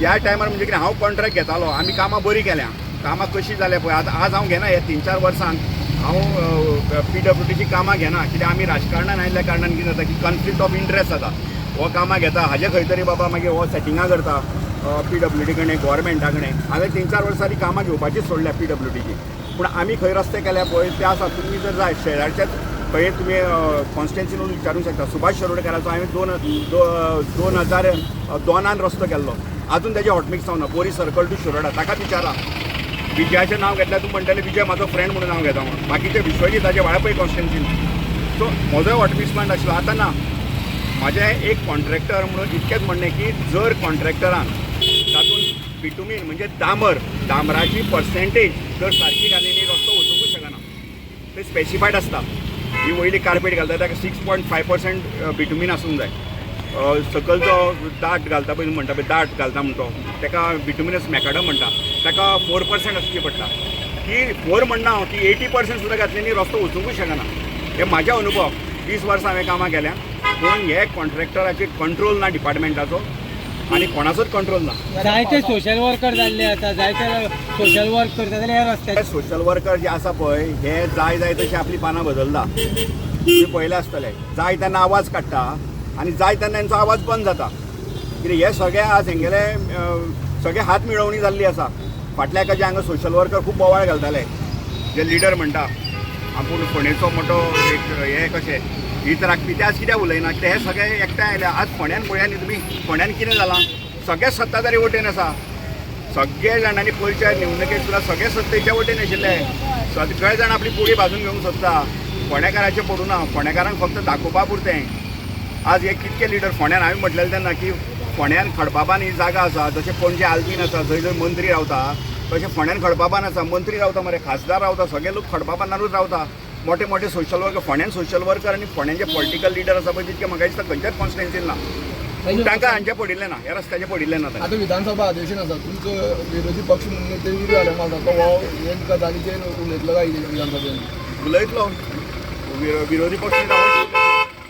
ह्या टायमार म्हणजे कितें हांव कॉन्ट्रॅक्ट घेतालो, आमी कामां बरी केल्या, कामां कशी जाल्या पळय. आतां आज हांव घेना, हे 3-4 वर्सांक हांव PWDची कामां घेना, कित्याक आमी राजकारणान आयिल्ल्या कारणान कितें जाता की कॉन्फ्लिक्ट ऑफ इंट्रस्ट जाता. हो कामां घेता, हाजे खंय तरी बाबा मागीर हो सेटिंगां करता PWD कडेन, गोवोरमेंटा कडेन. हांवें 3-4 वर्सांनी कामां घेवपाची सोडल्या PWDची. पूण आमी खंय रस्ते केल्या पळय ते आसा. तुमी जर जाय शेजारच्याच खंय तुमी कॉन्स्टिट्युन्सीन वचून विचारूंक शकता. सुभाष शिरोडकराचो हांवें 2002 रस्तो केल्लो, आजून तेजें हॉटमिक्स जावना. बोरी सर्कल टू शिरोडा, ताका विचारा. विजयाचें नांव घेतल्यार तूं म्हणटलें विजय म्हाजो फ्रेंड म्हणून नांव घेता म्हणून. बाकीचे विश्वजीताचे वाळपय कॉन्स्टिट्युन्सीन. सो म्हजोय हॉटमिक्स प्लांट आशिल्लो, आतां ना. म्हाजें एक कॉन्ट्रॅक्टर म्हणून इतकेंच म्हणणें की जर कॉन्ट्रॅक्टरान तातूंत बिटुमीन म्हणजे डांबराची पर्सेंटेज जर सारकी घालिनी रस्तो वचूंकूच शकना. ते स्पेसिफायड आसता. ही वयली कार्पेट घालता ताका 6.5% बिटुमीन आसूंक जाय. सकयल जो दाट घालता पळय म्हणटा पळय, दाट घालता म्हणटा ताका बिटुमिनस मॅकाडम म्हणटा, ताका 4% आसची पडटा. ती 4 म्हणना हांव, ती 80% सुद्दां घातलेली रस्तो वचूंकूच शकना. हे म्हाजे अनुभव. 20 वर्सां हांवें कामां केल्या. पूण हे कॉन्ट्रॅक्टराचेर कंट्रोल ना डिपार्टमेंटाचो, आनी कोणाचोच कंट्रोल ना. जायते सोशल वर्कर जाल्ले आतां, जायते सोशल वर्क करता जाल्यार हे रस्त्याचे सोशल वर्कर जे आसा पळय हे जाय तशी आपली पानां बदलता. तुमी पळयलें आसतलें, जाय तेन्ना आवाज काडटा आनी जाय तेन्ना तांचो आवाज बंद जाता. कित्याक हे सगळे आज हेंगेले सगळे हात मिळवणी जाल्ली आसा. फाटल्या एका जे हांगा सोशल वर्कर खूब बोवाळ घालताले, जे लिडर म्हणटा आपूण फोंडेचो मोठो एक हे कशें हीत राखपी, ते आज कित्याक उलयना? कित्याक हे सगळे एकठांय आयल्या. आज फोंड्यान पळया न्ही तुमी, फोंड्यान कितें जालां? सगळे सत्ताधारी वटेन आसा. सगळे जाणांनी पयच्या निवडणुकेक सुद्दां सगळे सत्तेच्या वटेन आशिल्ले. सगळे जाण आपली पोळी भाजून घेवंक सोदता. फोंडेकाराचें पडूना. फोंडेकारांक फक्त दाखोवपा पुरतें. आज हे कितके लिडर फोंड्यान हांवें म्हटलेलें तेन्ना की फोंड्यान खडपाबान ही जागा आसा, जशें पणजे आल्तीन आसा थंय जर मंत्री रावता, तशें फोंड्यान खडपाबान आसा, मंत्री रावता मरे, खासदार रावता, सगळे लोक खडपाबानारूच रावता. मोठे मोठे सोशल वर्कर, फोंड्यान सोशल वर्कर आनी फोंड्यान जे पॉलिटिकल लिडर आसा पळय तितके म्हाका दिसता खंयच्याच कॉन्स्टिट्युन्सीन ना. तांकां हांचे पडिल्लें ना, ह्या रस्त्याचें पडिल्लें ना. आतां विधानसभा अधिवेशन आसा, तुमचो विरोधी पक्ष म्हणून ते विरोधी हाडूंक मागता तो हो हे गजालीचेर उलयतलो काय विधानसभेन? उलयतलो. विरोधी पक्ष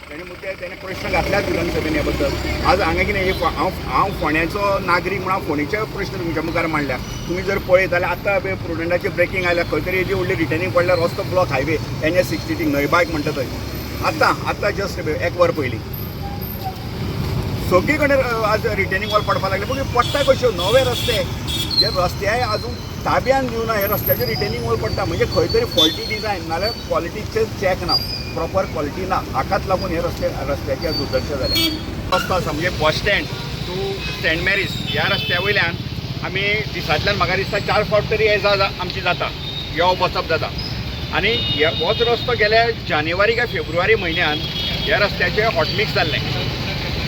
ताणे मुद्दे ताणे प्रश्न घातल्यात विधानसभेन हे बद्दल. आज हांगा कितें हांव फोंड्याचो नागरीक म्हणून हांव फोंडेचे प्रश्न तुमच्या मुखार मांडल्या. तुमी जर पळयत जाल्यार आतां प्रुडंटाचें ब्रेकिंग आयल्या, खंय तरी येदी व्हडली रिटर्निंग पडल्यार रस्तो ब्लॉक हायवे NH-60 न्हयबाग म्हणटा थंय. आतां जस्ट 1 वर पयलीं सगळी कडेन आज रिटर्निंग वॉल पडपाक लागले. पूण पडटा कश्यो नवे रस्ते, जे रस्ते आजून ताब्यान दिवना, हे रस्त्याचेर रिटर्निंग वॉल पडटा. म्हणजे खंय तरी फॉल्टी डिजायन नाल्यार क्वॉलिटीचे चॅक ना, प्रॉपर क्वॉलिटी ना. हाकाच लागून हे रस्त्याची आज दुर्दर्श जाले. रस्तो आसा म्हणजे bus stand to Saint Mary's ह्या रस्त्या वयल्यान आमी दिसांतल्यान म्हाका दिसता 4 फावट तरी हे आमची जाता, यो वचप जाता. आनी होच रस्तो गेल्या जानेवारी काय फेब्रुवारी म्हयन्यान ह्या रस्त्याचें हॉटमिक्स जाल्लें.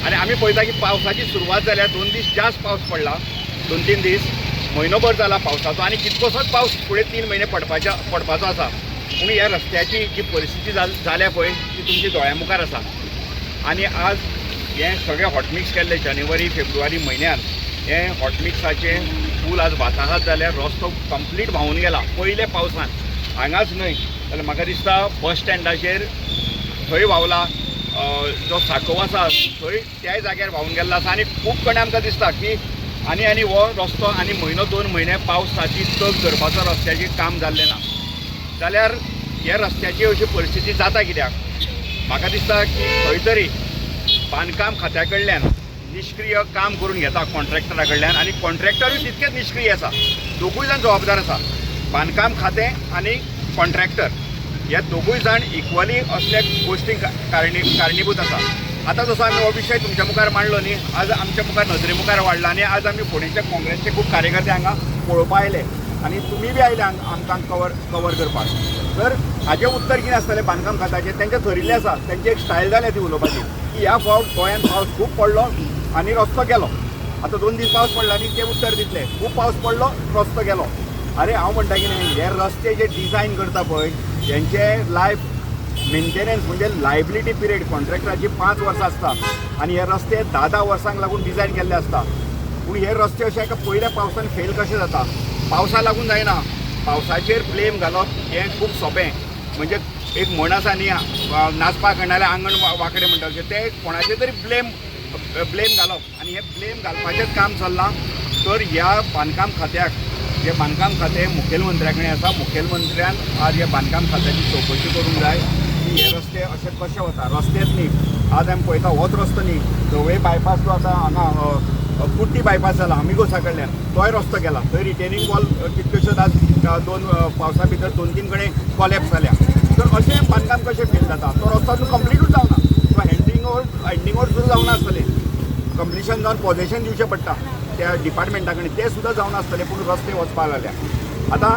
आनी आमी पळयता की पावसाची सुरवात जाल्या, 2 दीस जास्त पावस पडला, 2-3 दीस, म्हयनोभर जाला पावसाचो. आनी कितकोसोच पावस फुडें 3 म्हयने पडपाचो आसा. पूण ह्या रस्त्याची जी परिस्थिती जाल्या पळय ती तुमच्या दोळ्या मुखार आसा. आनी आज हे सगळें हॉटमिक्स केल्लें जानेवारी फेब्रुवारी म्हयन्यान, हे हॉटमिक्साचें पूल आज वाताहत जाल्यार रस्तो कंप्लीट व्हांवून गेला. पयले पावसान हांगाच न्हय जाल्यार म्हाका दिसता बस स्टँडाचेर थंय व्हांवला, जो साकोव आसा थंय त्याय जाग्यार व्हांवून गेल्लो आसा. आनी खूब कडेन आमकां दिसता की आनी हो रस्तो आनी 1-2 म्हयने पावसाची तग धरपाचो रस्त्याचें काम जाल्लें ना. जाल्यार ह्या रस्त्याची अशी परिस्थिती जाता कित्याक? म्हाका दिसता की खंय तरी बांदकाम खात्या कडल्यान निश्क्रीय काम करून घेता कॉन्ट्रॅक्टरा कडल्यान, आनी कॉन्ट्रॅक्टरूय तितकेच निश्क्रीय आसा. दोगूय जाण जबाबदार आसा. बांदकाम खातें आनी कॉन्ट्रॅक्टर ह्या दोगूय जाण इक्वली असल्या गोश्टींक कारणीभूत आसा. आतां जसो आमी हो विशय तुमच्या मुखार मांडलो न्ही, आज आमच्या मुखार नदरे मुखार वाडला. आनी आज आमी फोंडेच्या काँग्रेसचे खूब कार्यकर्ते हांगा पळोवपा आयले आनी तुमी बी आयले आमकां कवर करपाक. तर हाजें उत्तर कितें आसतलें बांदकाम खात्याचें? तेंचें ठरिल्लें आसा, तेंची एक स्टायल जाल्या ती उलोवपाची की ह्या फावट गोंयांत पावस खूब पडलो आनी रस्तो गेलो. आतां 2 दीस पावस पडला आनी ते उत्तर दितले खूब पावस पडलो रस्तो गेलो. अरे हांव म्हणटा की न्ही, हे रस्ते जे डिजायन करता पळय हेंचे लायफ मेंटेनन्स म्हणजे लायबिलिटी पिरियड कॉन्ट्रॅक्टराची 5 वर्सां आसता. आनी हे रस्ते 10-10 वर्सांक लागून डिजायन केल्ले आसता. पूण हे रस्ते अशे एका पयल्या पावसान फेल कशें जाता? पावसा लागून जायना, पावसाचेर ब्लेम घालप हें खूब सोंपें. म्हणजे एक म्हण आसा न्ही, नाचपाक कळनाल्यार आंगण वांकडे म्हणटा ते कोणाचेर तरी ब्लेम घालप. आनी हे ब्लेम घालपाचेंच काम चल्लां. तर ह्या बांदकाम खात्याक जे बांदकाम खातें मुखेलमंत्र्या कडेन आसा, मुखेलमंत्र्यान आज ह्या बांदकाम खात्याची चौकशी करूंक जाय की हे रस्ते अशे कशे वता. रस्तेच न्ही, आज आमी पळयता होच रस्तो न्ही, धवळे बायपास जो आतां हांगा कुट्टी बायपास जाला आमिगोसा कडल्यान, तोय रस्तो गेला. थंय रिटेनिंग वॉल कितल्योश्योच आज दोन पावसा भितर 2-3 कडेन कॉलेप्स जाल्या. तर अशें बांदकाम कशें फेल जाता. तो रस्तो अजून कंप्लीटूच जावना, तो एंडिंग ओवर सुद्दां जावना आसतलें. कंप्लिशन जावन पोजेशन दिवचें पडटा त्या डिपार्टमेंटा कडेन, तें सुद्दां जावना आसतलें. पूण रस्ते वचपाक लागल्या. आतां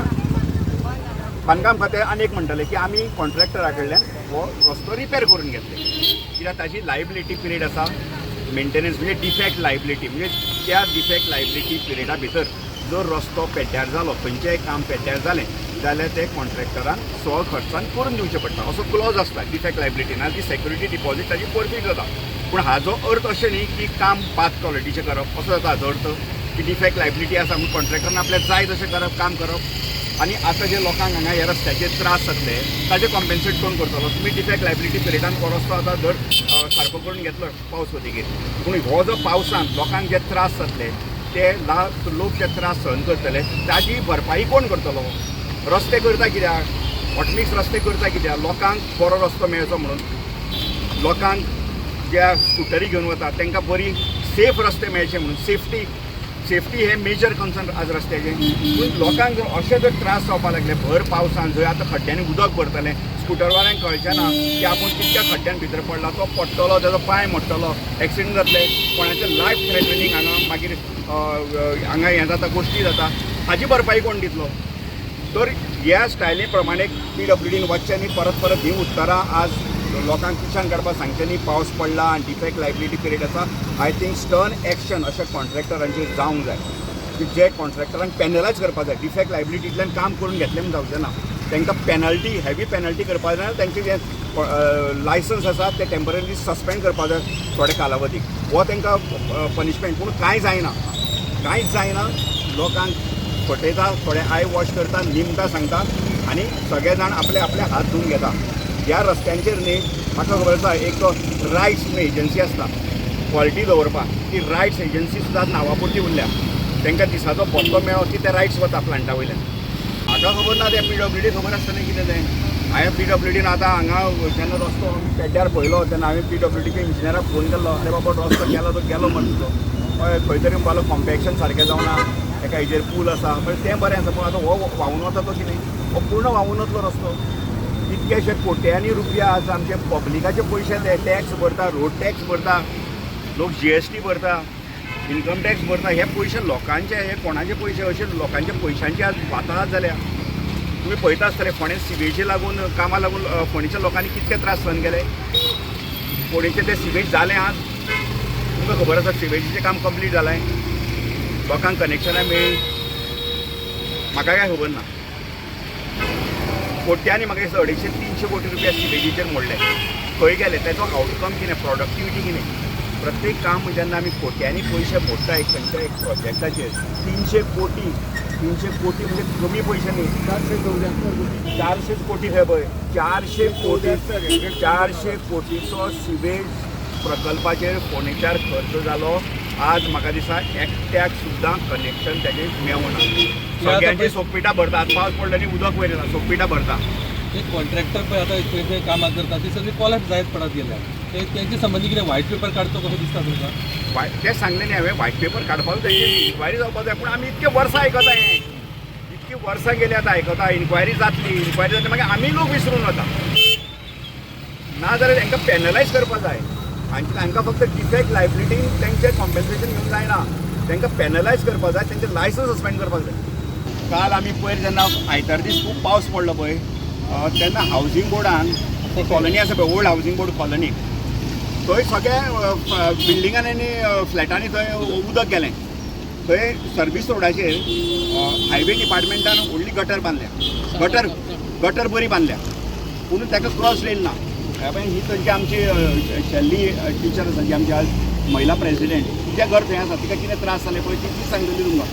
बांदकाम खातें आनी एक म्हणटलें की आमी कॉन्ट्रॅक्टरा कडल्यान हो रस्तो रिपेर करून घेतले, कित्याक ताची लायबिलिटी पिरियड आसा. मेंटेनन्स म्हणजे डिफेक्ट लायबिलिटी, म्हणजे त्या डिफेक्ट लायबिलिटी पिरियडा भितर जर रस्तो पेड्ड्यार जालो, खंयचेंय काम पेड्ड्यार जालें जाल्यार ते कॉन्ट्रॅक्टरान स्व खर्चान करून दिवचें पडटा. असो क्लॉज आसता डिफेक्ट लायबिलिटी, ना ती सेक्युरिटी डिपॉझीट ताची परफीट जाता. पूण हाजो अर्थ अशें न्ही की काम बाद क्वॉलिटीचें करप असो जाता. हाजो अर्थ की डिफेक्ट लायबिलिटी आसा म्हणून कॉन्ट्रॅक्टरान आपल्याक जाय तशें करप, काम करप. आनी आतां जे लोकांक हांगा ह्या रस्त्याचे त्रास जातले ताजे कॉम्पेन्सेट कोण करतलो. तुमी डिफेक्ट लायबिलिटी पिरियडान तो रस्तो आतां धर सारको करून घेतलो पावस वतकीर, पूण हो जो पावसान लोकांक जे त्रास जातले ते लोक जे त्रास सहन करतले ताजी भरपाई कोण करतलो. रस्ते करता कित्याक, हॉटमिक्स रस्ते करता कित्याक, लोकांक बरो रस्तो मेळचो म्हणून. लोकांक ज्या स्कुटरी घेवन वता तांकां बरी सेफ रस्ते मेळचे म्हणून. सेफ्टी हे मेजर कन्सर्न आज रस्त्याचे. पूण लोकांक जर अशे जर त्रास जावपाक लागले भर पावसान, जंय आतां खड्ड्यांनी उदक भरतलें, स्कुटरवाल्यांक कळचें ना की आपूण कितक्या खड्ड्यान भितर पडला, तो पडटलो, ताजो पांय मोडटलो, एक्सिडेंट जातले, कोणाचें लायफ थ्रेटनिंग हांगा मागीर हांगा हें जाता, गोश्टी जाता, हाजी भरपाई कोण दितलो. तर ह्या स्टायली प्रमाणे PWDन वचचें न्ही, परत परत ही उतारां आज लोकांक किशान काडपाक सांगचें न्ही. पावस पडला आनी डिफेक्ट लायबिलिटी पिरियड आसा. आय थिंक स्टर्न एक्शन अशा कॉन्ट्रॅक्टरांचेर जावंक जाय, की जे कॉन्ट्रॅक्टरांक पेनलायज करपाक जाय. डिफेक्ट लायबिलिटींतल्यान काम करून घेतलें म्हण जावचें ना. तांकां पेनल्टी, हेवी पेनल्टी करपाक जाय. तांचें जें लायसन्स आसा तें टेम्पररी सस्पेंड करपाक जाय थोडे कालावधीक. हो तांकां पनिशमेंट. पूण कांय जायना, कांयच जायना. लोकांक फटयता, थोडे आय वॉश करता, निमता सांगता आनी सगळे जाण आपले आपले हात धुवन घेता. ह्या रस्त्यांचेर न्ही म्हाका खबर आसा एक रायट्स म्हणून एजन्सी आसता क्वॉलिटी दवरपाक. ती रायट्स एजन्सी सुद्दां नांवा पुरती उरल्या. तांकां दिसाचो पत्तो मेळ्ळो की ते रायट्स वता प्लांटा वयल्यान. म्हाका खबर ना ते PWD खबर आसतलें कितें तें. हांवें PWDन आतां हांगा जेन्ना रस्तो पेड्ड्यार पळयलो तेन्ना हांवें PWDच्या इंजिनियराक फोन केल्लो. आरे बाबा रस्तो गेलो तो गेलो म्हणटलो. हय खंय तरी म्हणपाक लागलो कॉम्पॅक्शन सारकें जावना, एका हेजेर पूल आसा, पण तें बरें आसा. पूण आतां हो व्हांवून वता तो कितें, हो पूर्ण व्हांवून वतलो रस्तो. कितकेशे कोट्यांनी रुपया आज आमचे पब्लिकाचे पयशे ते टॅक्स भरता, रोड टॅक्स भरता, लोक GST भरता, इन्कम टॅक्स भरता. हे पयशे लोकांचे, हे कोणाचे पयशे, अशे लोकांच्या पयशांची आज वाताहत जाल्या. तुमी पळयता आसतले फोंडे सिवेजी लागून, कामा लागून फोंडेच्या लोकांनी कितके त्रास सहन केले. फोंडेचें तें सिवेज जालें आज, तुमकां खबर आसा सिवेजीचें काम कंप्लीट जालें, लोकांक कनेक्शनां मेळ्ळीं. म्हाका काय खबर ना. कोट्यांनी म्हाका दिसता 250-300 कोटी रुपया सिवेजीचेर मोडले. खंय गेले, तेजो आउटकम कितें, प्रोडक्टिविटी कितें. प्रत्येक काम जेन्ना आमी कोट्यांनी पयशे मोडटा एक खंयच्या एक प्रोजेक्टाचेर, 300 कोटी म्हणजे कमी पयशे न्ही. 400 कोटी खंय पळय, 400 कोटीचो सिवेज प्रकल्पाचेर फोंडेच्यार खर्च जालो. आज म्हाका दिसता एकट्याक सुद्दां कनेक्शन तेजें मेळना. सगळ्यांची सोकपिटां भरता. आज पावस पडलो आनी उदक वयर येता, सोकपिटां भरता. जे कॉन्ट्रॅक्टर पळय आतां जे कामां करता ती सगळी कॉलेप्स जायत पडत गेल्या. तेंचे संबंधी कितें व्हायट पेपर काडचो कसो दिसता तुमकां? तें सांगलें न्ही हांवें, व्हायट पेपर काडपाक तेजी इन्क्वायरी जावपाक जाय. पूण आमी इतके वर्सां आयकता हें, इतकी वर्सां गेली आतां आयकता. इन्क्वायरी जातली मागीर आमी लोक विसरून वता. नाजाल्यार तांकां पेनलायज करपाक जाय. आनी तांकां फक्त डिफेक्ट लायबिलिटीन तेंचें कॉम्पेन्सेशन घेवंक जायना, तांकां पेनलायज करपाक जाय, तेंचें लायसन्स सस्पेंड करपाक जाय. काल आमी पयर जेन्ना आयतार दीस खूब पावस पडलो पळय, तेन्ना हावजींग बोर्डान कॉलनी आसा पळय, ओल्ड हावजींग बोर्ड कॉलनी, थंय सगळ्या बिल्डिंगांनी आनी फ्लॅटांनी थंय उदक गेलें. थंय सर्वीस रोडाचेर हायवे डिपार्टमेंटान व्हडली गटर बांदल्या, गटर बरी बांदल्या, पूण ताका क्रॉस लेन ना. ही थंयची आमची शेल्ली टिचर आसा जी आमची आज महिला प्रेसिडेंट, तिचें घर थंय आसा. तिका कितें त्रास जाले पळय ती सांगतली तुमकां.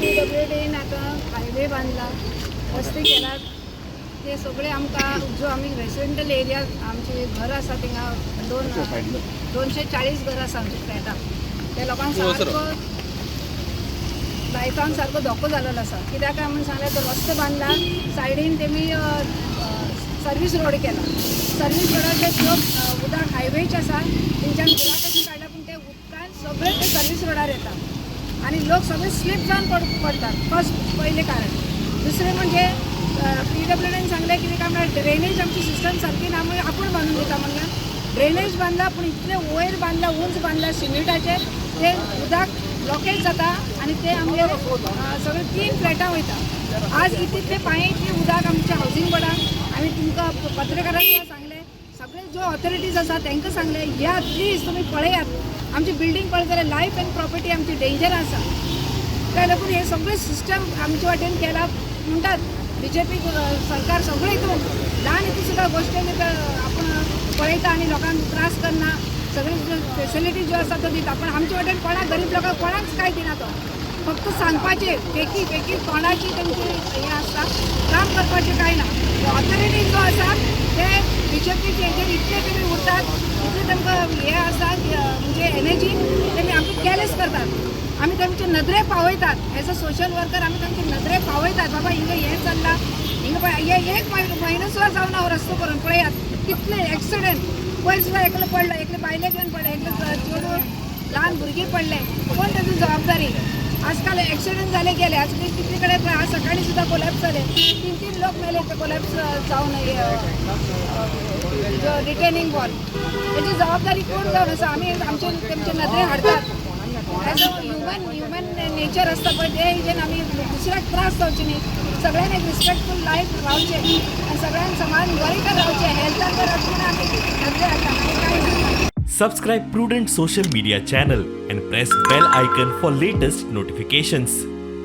PWDन आतां हायवे बांदला, रस्ते केलात, ते सगळे आमकां जो आमी रेसिडेंटल एरिया आमचे घर आसा थिंगा 240 घरां आसा आमच्या फ्लॅटाक. त्या लोकांक सारको लायफांक सारको धोको जाल्लो आसा. कित्याक काय म्हणून सांगल्यार तो रस्तो बांदला, सायडीन तेमी सर्वीस रोड केला. सर्वीस रोडाचे लोक उदक हायवेचे आसा तेंच्यान बुराक काडला, पूण ते उदकान सगळे ते सर्वीस रोडार येता आनी लोक सगळे स्लीप जावन पडतात. फर्स्ट पयलें कारण. दुसरें म्हणजे PWDन सांगलें कितें काय म्हणल्यार ड्रेनेज आमची सिस्टम सारकी ना, म्हणजे आपूण बांदून दिता म्हणल्यार ड्रेनेज बांदला, पूण इतले वयर बांदला, उंच बांदला सिमेंटाचे, ते उदक ब्लॉकेज जाता आनी ते आमगे सगळे 3 फ्लॅटां वयता. आज इतले पांय इतलें उदक आमच्या हावजींग बोर्डाक आमी तुमकां पत्रकारांक सांगलें, सगळे जो ऑथॉरिटीज आसा तांकां सांगलें या प्लीज तुमी पळयात आमची बिल्डींग पळय जाल्यार लायफ एंड प्रॉपर्टी आमची डेंजर आसा. त्या लागून हे सगळे सिस्टम आमचे वाटेन केला म्हणटात. BJP सरकार सगळे हितून ल्हान हितून सुद्दां गोश्टी आपण पळयता आनी लोकांक त्रास करना, सगळे फेसिलिटी ज्यो आसा त्यो दिता, पण आमचे वाटेन कोणाक गरीब लोकांक कोणाकच कांय दिना. तो फक्त सांगपाचें पेकी पेकी तोंडाची तेंची हें आसता, काम करपाचें कांय ना. ऑथॉरिटी जो आसा ते BJPचे हेजेर इतले तेमी उरतात, इतले तांकां हें आसा म्हणजे एनर्जी तेमी आमकां कॅरलेस करतात. आमी तेंचे नदरे पावयतात. एज अ सोशल वर्कर आमी तेंचे नदरे पावयतात. बाबा हिंगा हें चल्लां, हिंगा पळय हे एक म्हयनो सुद्दां जावन हांव रस्तो करून पळयात कितले एक्सिडेंट. पयर सुद्दां एकलो पडलो, एकले बायले घेवन पडले, एकले चेडूं ल्हान भुरगीं पडले. कोण तातूंत जबाबदारी? आजकाल एक्सिडेंट जाले गेले. आज कितले कडेन आज सकाळी सुद्दां कोलॅप्स जाले, 3 लोक मेले ते कोलॅप्स जावन रिटेनिंग वॉल. त्याची जबाबदारी कोण जावन आसा? आमी आमचे तेमचे नदरे हाडतात. एज अ ह्युमन नेचर आसता पळय ते हेजेन आमी दुसऱ्याक त्रास जावचे न्ही. सगळ्यांनी एक रिस्पेक्टफूल लायफ रावचें आनी सगळ्यांक समान बरें रावचें. हेल्थान तर आसतना आमी नदरे हाडटा आनी कांय ना. Subscribe Prudent social media channel and press bell icon for latest notifications.